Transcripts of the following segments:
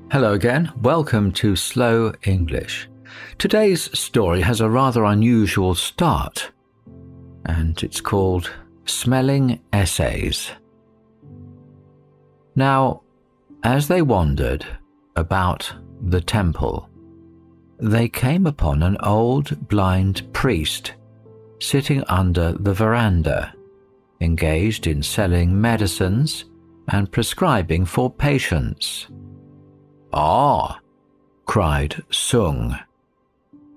Hello again, welcome to Slow English. Today's story has a rather unusual start, and it's called Smelling Essays. Now, as they wandered about the temple, they came upon an old blind priest sitting under the veranda, engaged in selling medicines and prescribing for patients. "Ah!" cried Sung.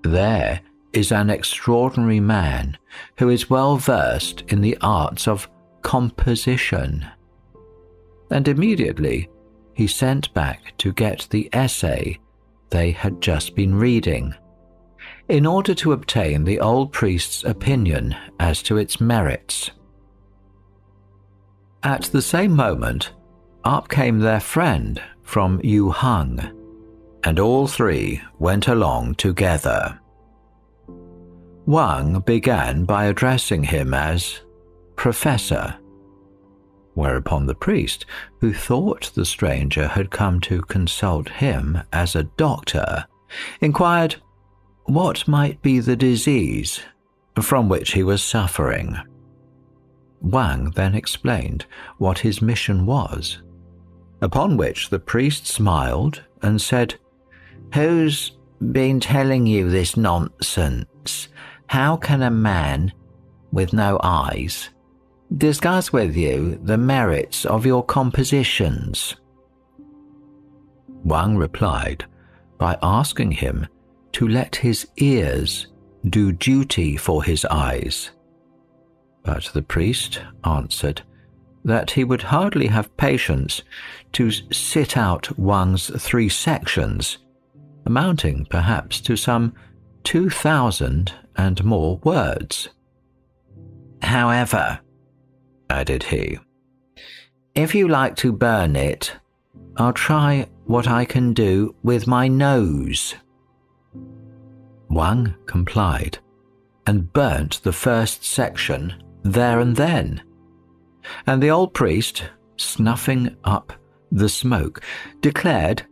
"There is an extraordinary man who is well versed in the arts of composition." And immediately he sent back to get the essay they had just been reading, in order to obtain the old priest's opinion as to its merits. At the same moment, up came their friend from Yu Hung, and all three went along together. Wang began by addressing him as Professor, whereupon the priest, who thought the stranger had come to consult him as a doctor, inquired what might be the disease from which he was suffering. Wang then explained what his mission was, upon which the priest smiled and said, "Who's been telling you this nonsense? How can a man with no eyes discuss with you the merits of your compositions?" Wang replied by asking him to let his ears do duty for his eyes. But the priest answered that he would hardly have patience to sit out Wang's 3 sections, amounting perhaps to some 2,000 and more words. "However," added he, "if you like to burn it, I'll try what I can do with my nose." Wang complied and burnt the first section there and then, and the old priest, snuffing up the smoke, declared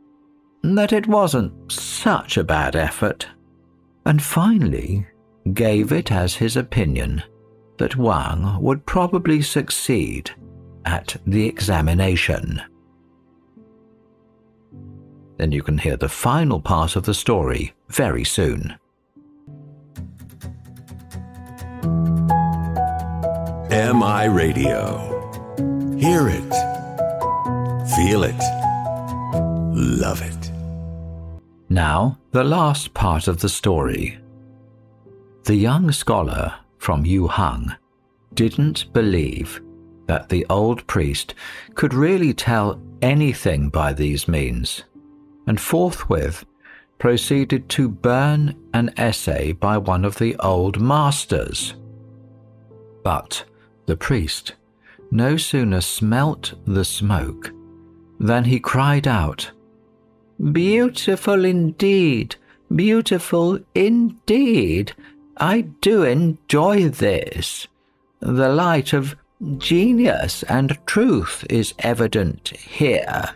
that it wasn't such a bad effort, and finally gave it as his opinion that Wang would probably succeed at the examination. Then you can hear the final part of the story very soon. MI Radio. Hear it. Feel it. Love it. Now, the last part of the story. The young scholar from Yu Hung didn't believe that the old priest could really tell anything by these means, and forthwith proceeded to burn an essay by one of the old masters. But the priest no sooner smelt the smoke than he cried out, "Beautiful indeed, beautiful indeed. I do enjoy this. The light of genius and truth is evident here."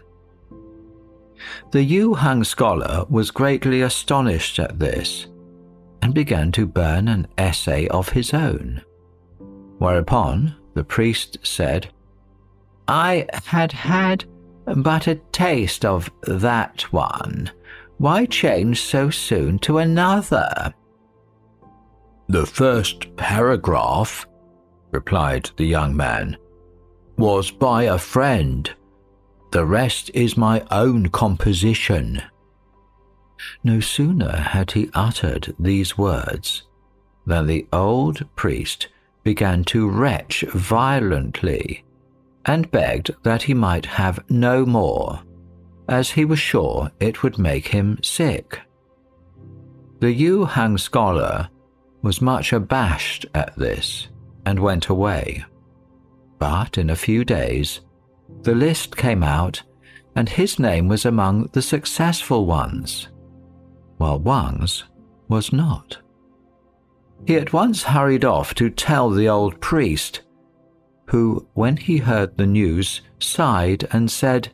The Yu Hung scholar was greatly astonished at this, and began to burn an essay of his own, whereupon the priest said, "I had but a taste of that one. Why change so soon to another?" "The first paragraph," replied the young man, "was by a friend. The rest is my own composition." No sooner had he uttered these words than the old priest began to retch violently, and begged that he might have no more, as he was sure it would make him sick. The Yu Hung scholar was much abashed at this, and went away. But in a few days, the list came out, and his name was among the successful ones, while Wang's was not. He at once hurried off to tell the old priest, who, when he heard the news, sighed and said,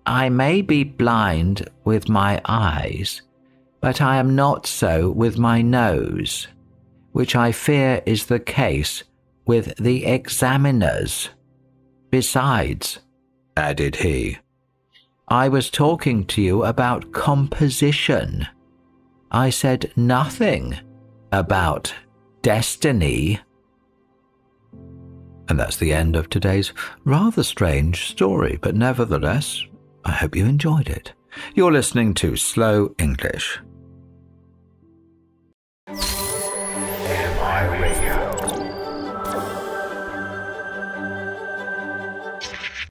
I may be blind with my eyes, but I am not so with my nose, which I fear is the case with the examiners. Besides," added he, "I was talking to you about composition. I said nothing about destiny." And that's the end of today's rather strange story, but nevertheless, I hope you enjoyed it. You're listening to Slow English.